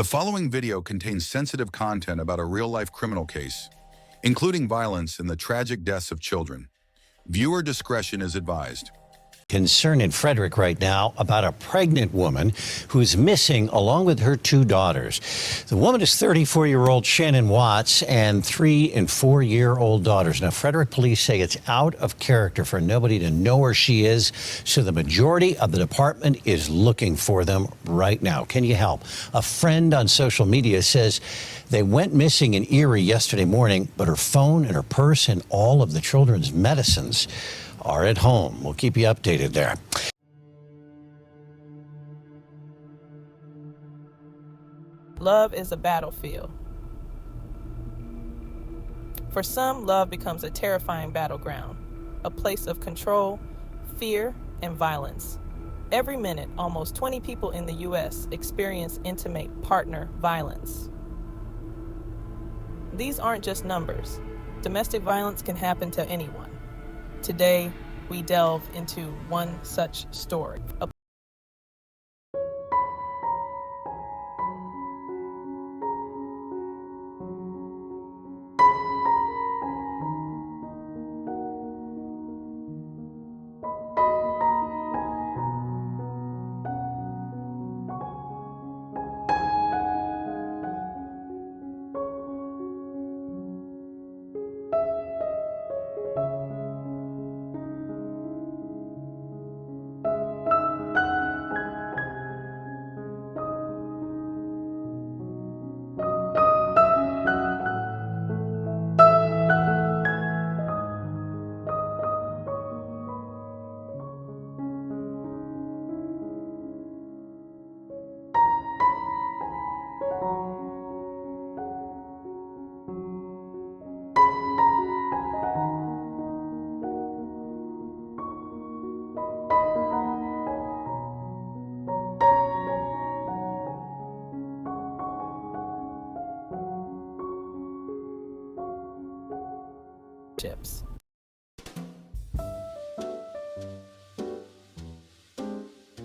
The following video contains sensitive content about a real-life criminal case, including violence and the tragic deaths of children. Viewer discretion is advised. Concern in Frederick right now about a pregnant woman who's missing along with her two daughters. The woman is 34-year-old Shanann Watts and 3- and 4-year-old daughters. Now, Frederick police say it's out of character for nobody to know where she is, so the majority of the department is looking for them right now. Can you help? A friend on social media says they went missing in Erie yesterday morning, but her phone and her purse and all of the children's medicines are at home. We'll keep you updated there. Love is a battlefield. For some, love becomes a terrifying battleground, a place of control, fear, and violence. Every minute, almost 20 people in the U.S. experience intimate partner violence. These aren't just numbers. Domestic violence can happen to anyone. Today, we delve into one such story.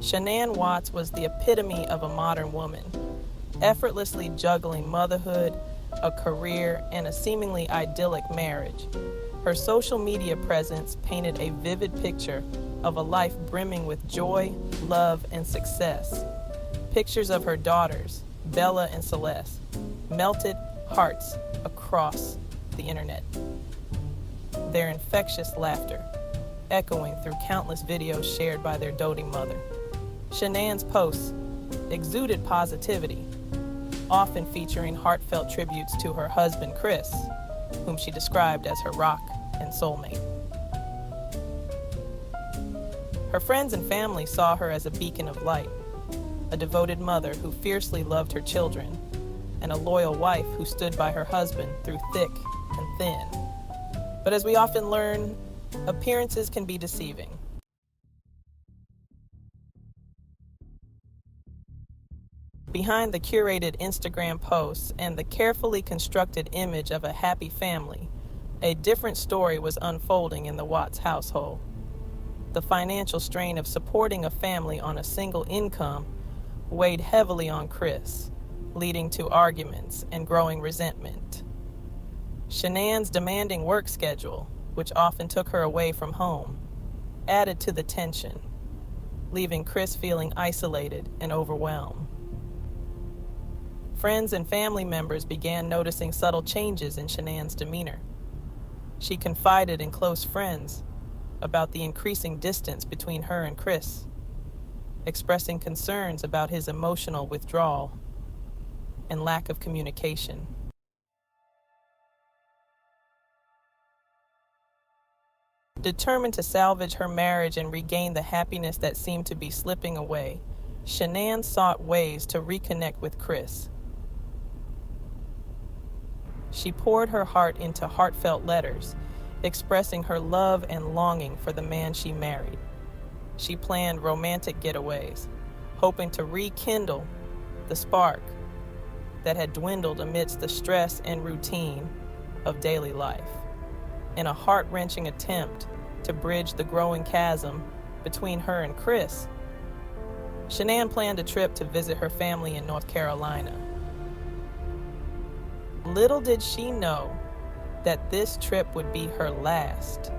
Shanann Watts was the epitome of a modern woman, effortlessly juggling motherhood, a career, and a seemingly idyllic marriage. Her social media presence painted a vivid picture of a life brimming with joy, love, and success. Pictures of her daughters, Bella and Celeste, melted hearts across the internet. Their infectious laughter echoing through countless videos shared by their doting mother. Shanann's posts exuded positivity, often featuring heartfelt tributes to her husband, Chris, whom she described as her rock and soulmate. Her friends and family saw her as a beacon of light, a devoted mother who fiercely loved her children, and a loyal wife who stood by her husband through thick and thin. But as we often learn, appearances can be deceiving. Behind the curated Instagram posts and the carefully constructed image of a happy family, a different story was unfolding in the Watts household. The financial strain of supporting a family on a single income weighed heavily on Chris, leading to arguments and growing resentment. Shanann's demanding work schedule, which often took her away from home, added to the tension, leaving Chris feeling isolated and overwhelmed. Friends and family members began noticing subtle changes in Shanann's demeanor. She confided in close friends about the increasing distance between her and Chris, expressing concerns about his emotional withdrawal and lack of communication. Determined to salvage her marriage and regain the happiness that seemed to be slipping away, Shanann sought ways to reconnect with Chris. She poured her heart into heartfelt letters, expressing her love and longing for the man she married. She planned romantic getaways, hoping to rekindle the spark that had dwindled amidst the stress and routine of daily life. In a heart-wrenching attempt to bridge the growing chasm between her and Chris, Shanann planned a trip to visit her family in North Carolina, Little did she know that this trip would be her last,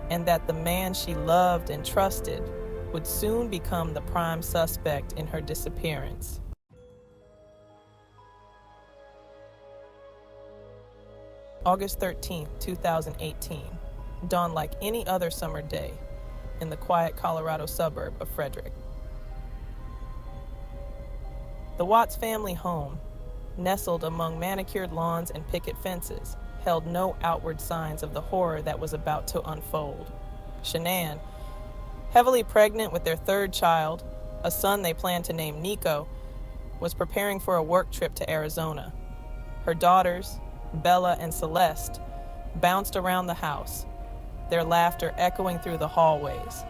and that the man she loved and trusted would soon become the prime suspect in her disappearance. August 13th, 2018, dawned like any other summer day in the quiet Colorado suburb of Frederick. The Watts family home, nestled among manicured lawns and picket fences, held no outward signs of the horror that was about to unfold. Shanann, heavily pregnant with their third child, a son they planned to name Nico, was preparing for a work trip to Arizona. Her daughters, Bella and Celeste, bounced around the house, their laughter echoing through the hallways,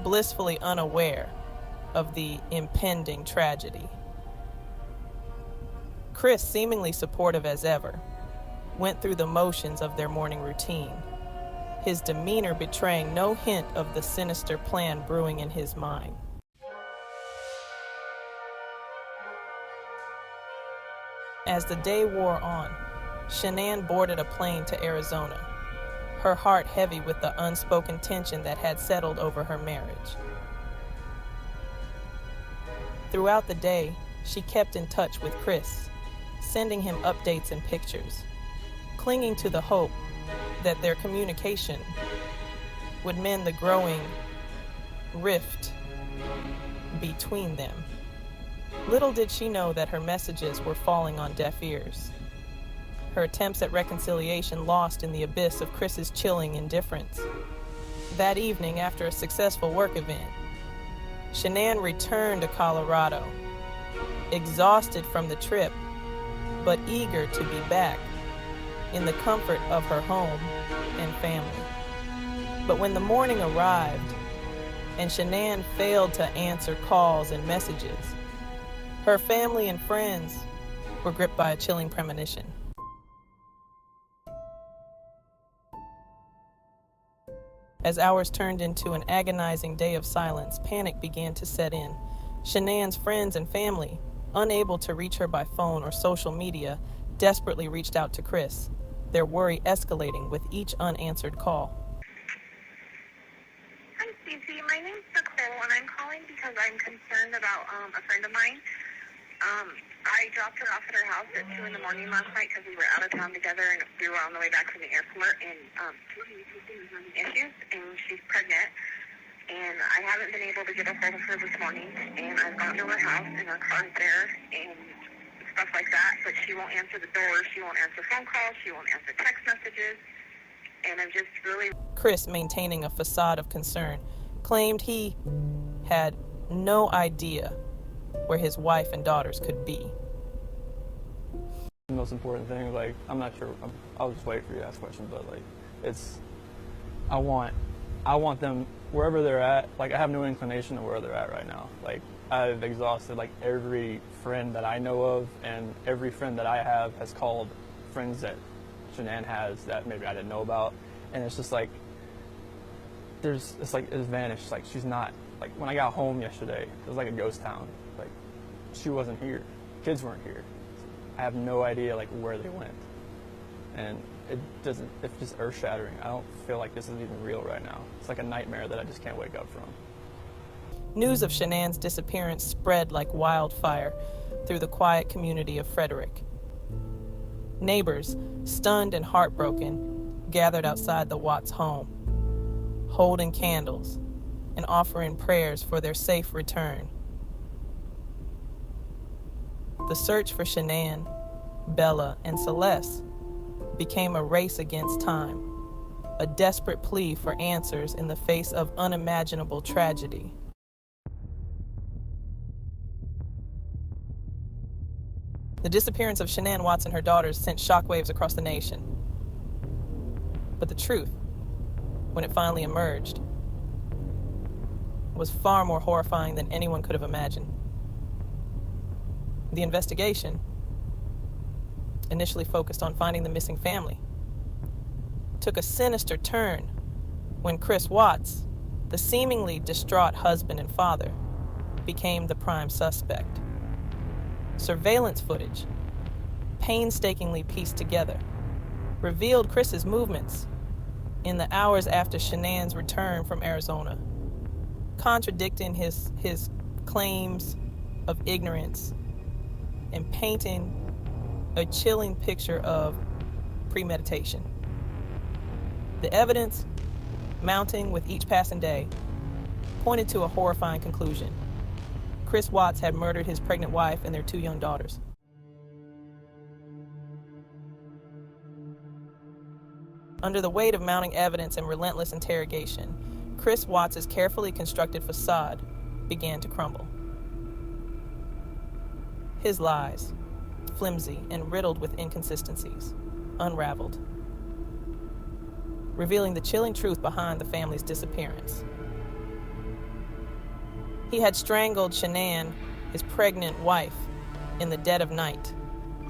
blissfully unaware of the impending tragedy. Chris, seemingly supportive as ever, went through the motions of their morning routine, his demeanor betraying no hint of the sinister plan brewing in his mind. As the day wore on, Shanann boarded a plane to Arizona, her heart heavy with the unspoken tension that had settled over her marriage. Throughout the day, she kept in touch with Chris, sending him updates and pictures, clinging to the hope that their communication would mend the growing rift between them. Little did she know that her messages were falling on deaf ears, her attempts at reconciliation lost in the abyss of Chris's chilling indifference. That evening, after a successful work event, Shanann returned to Colorado, exhausted from the trip, but eager to be back in the comfort of her home and family. But when the morning arrived and Shanann failed to answer calls and messages, her family and friends were gripped by a chilling premonition. As hours turned into an agonizing day of silence, panic began to set in. Shanann's friends and family, unable to reach her by phone or social media, desperately reached out to Chris, their worry escalating with each unanswered call. Hi, Stacey. My name's Nicole, and I'm calling because I'm concerned about a friend of mine. I dropped her off at her house at 2 in the morning last night because we were out of town together, and we were on the way back from the airport, and issues, and she's pregnant, and I haven't been able to get a hold of her this morning, and I've gone to her house, and her car's there, and stuff like that, but she won't answer the door, she won't answer phone calls, she won't answer text messages, and I'm just really... Chris, maintaining a facade of concern, claimed he had no idea where his wife and daughters could be. The most important thing, like, I'm not sure, I'll just wait for you to ask questions, but like, I want them wherever they're at. Like, I have no inclination to where they're at right now. Like, I've exhausted like every friend that I know of, and every friend that I have has called friends that Shanann has that maybe I didn't know about, and it's just like it's vanished. Like, she's not, like, when I got home yesterday, it was like a ghost town. Like, she wasn't here, kids weren't here. I have no idea like where they went, and it's just earth-shattering. I don't feel like this is even real right now. It's like a nightmare that I just can't wake up from. News of Shanann's disappearance spread like wildfire through the quiet community of Frederick. Neighbors, stunned and heartbroken, gathered outside the Watts home, holding candles and offering prayers for their safe return. The search for Shanann, Bella, and Celeste became a race against time, a desperate plea for answers in the face of unimaginable tragedy. The disappearance of Shanann Watts and her daughters sent shockwaves across the nation. But the truth, when it finally emerged, was far more horrifying than anyone could have imagined. The investigation, initially focused on finding the missing family, took a sinister turn when Chris Watts, the seemingly distraught husband and father, became the prime suspect. Surveillance footage, painstakingly pieced together, revealed Chris's movements in the hours after Shanann's return from Arizona, contradicting his claims of ignorance and painting a chilling picture of premeditation. The evidence, mounting with each passing day, pointed to a horrifying conclusion. Chris Watts had murdered his pregnant wife and their 2 young daughters. Under the weight of mounting evidence and relentless interrogation, Chris Watts' carefully constructed facade began to crumble. His lies, flimsy and riddled with inconsistencies, unraveled, revealing the chilling truth behind the family's disappearance. He had strangled Shanann, his pregnant wife, in the dead of night,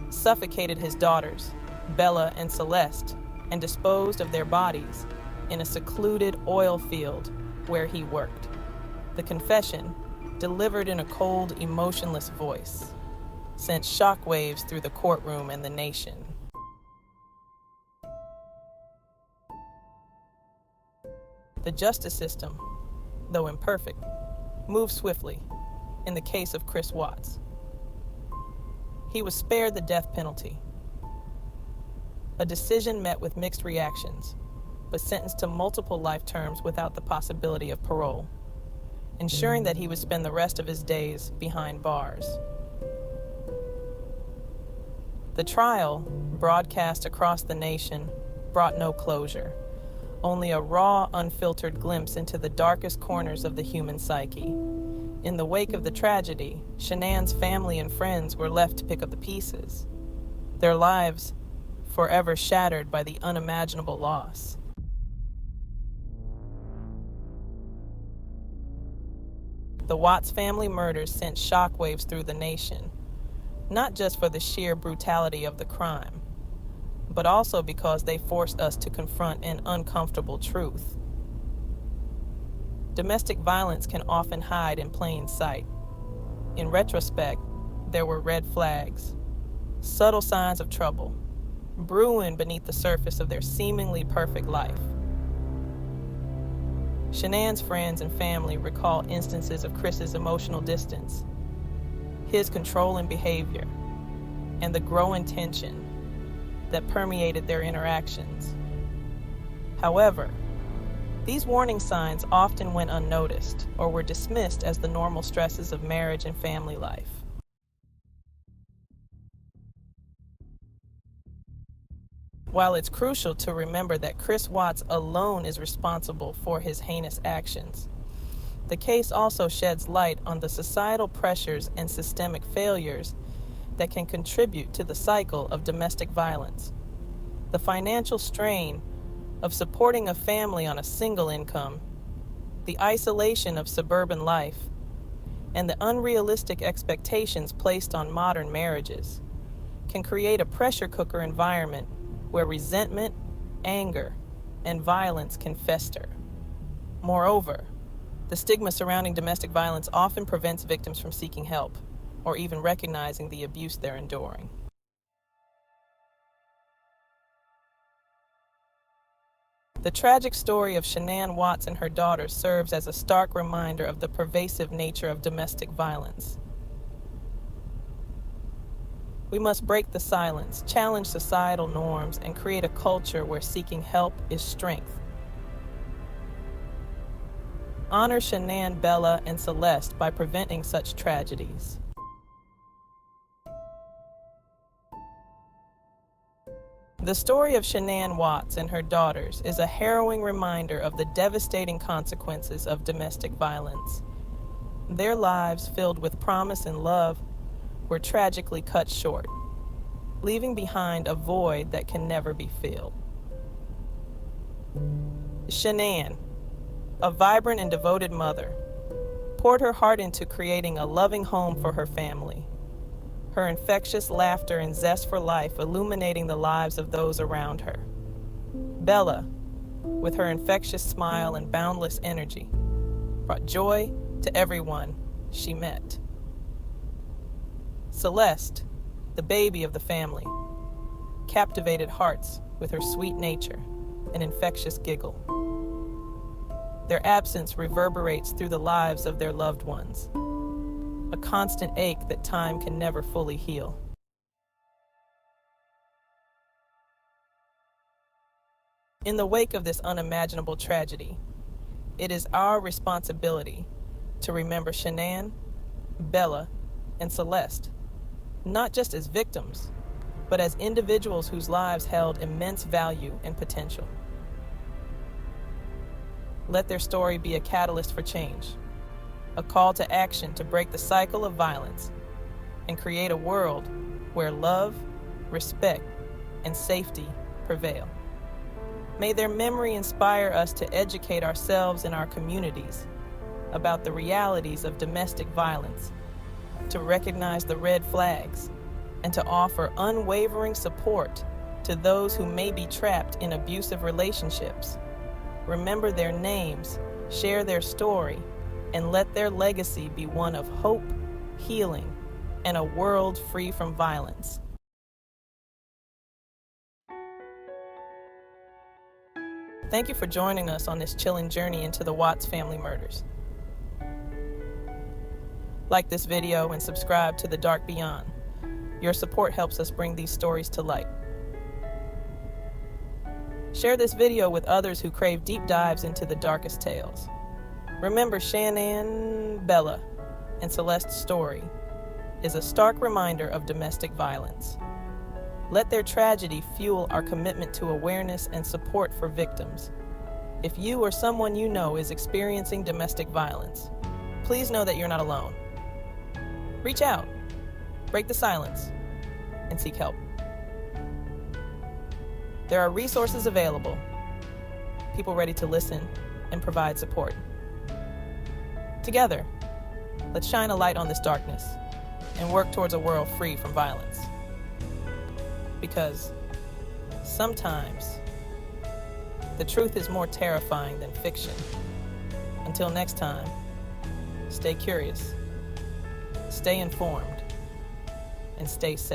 suffocated his daughters, Bella and Celeste, and disposed of their bodies in a secluded oil field where he worked. The confession, delivered in a cold, emotionless voice, sent shockwaves through the courtroom and the nation. The justice system, though imperfect, moved swiftly in the case of Chris Watts. He was spared the death penalty, a decision met with mixed reactions, but sentenced to multiple life terms without the possibility of parole, ensuring that he would spend the rest of his days behind bars. The trial, broadcast across the nation, brought no closure, only a raw, unfiltered glimpse into the darkest corners of the human psyche. In the wake of the tragedy, Shanann's family and friends were left to pick up the pieces, their lives forever shattered by the unimaginable loss. The Watts family murders sent shockwaves through the nation, not just for the sheer brutality of the crime, but also because they forced us to confront an uncomfortable truth. Domestic violence can often hide in plain sight. In retrospect, there were red flags, subtle signs of trouble, brewing beneath the surface of their seemingly perfect life. Shanann's friends and family recall instances of Chris's emotional distance, his controlling behavior, and the growing tension that permeated their interactions. However, these warning signs often went unnoticed or were dismissed as the normal stresses of marriage and family life. While it's crucial to remember that Chris Watts alone is responsible for his heinous actions, the case also sheds light on the societal pressures and systemic failures that can contribute to the cycle of domestic violence. The financial strain of supporting a family on a single income, the isolation of suburban life, and the unrealistic expectations placed on modern marriages can create a pressure cooker environment where resentment, anger, and violence can fester. Moreover, the stigma surrounding domestic violence often prevents victims from seeking help or even recognizing the abuse they're enduring. The tragic story of Shanann Watts and her daughter serves as a stark reminder of the pervasive nature of domestic violence. We must break the silence, challenge societal norms, and create a culture where seeking help is strength. Honor Shanann, Bella, and Celeste by preventing such tragedies. The story of Shanann Watts and her daughters is a harrowing reminder of the devastating consequences of domestic violence. Their lives, filled with promise and love, were tragically cut short, leaving behind a void that can never be filled. Shanann, a vibrant and devoted mother, poured her heart into creating a loving home for her family, her infectious laughter and zest for life illuminating the lives of those around her. Bella, with her infectious smile and boundless energy, brought joy to everyone she met. Celeste, the baby of the family, captivated hearts with her sweet nature and infectious giggle. Their absence reverberates through the lives of their loved ones, a constant ache that time can never fully heal. In the wake of this unimaginable tragedy, it is our responsibility to remember Shanann, Bella, and Celeste, not just as victims, but as individuals whose lives held immense value and potential. Let their story be a catalyst for change, a call to action to break the cycle of violence and create a world where love, respect, and safety prevail. May their memory inspire us to educate ourselves and our communities about the realities of domestic violence, to recognize the red flags, and to offer unwavering support to those who may be trapped in abusive relationships. Remember their names, share their story, and let their legacy be one of hope, healing, and a world free from violence. Thank you for joining us on this chilling journey into the Watts family murders. Like this video and subscribe to The Dark Beyond. Your support helps us bring these stories to light. Share this video with others who crave deep dives into the darkest tales. Remember, Shanann, Bella, and Celeste's story is a stark reminder of domestic violence. Let their tragedy fuel our commitment to awareness and support for victims. If you or someone you know is experiencing domestic violence, please know that you're not alone. Reach out, break the silence, and seek help. There are resources available, people ready to listen and provide support. Together, let's shine a light on this darkness and work towards a world free from violence. Because sometimes the truth is more terrifying than fiction. Until next time, stay curious, stay informed, and stay safe.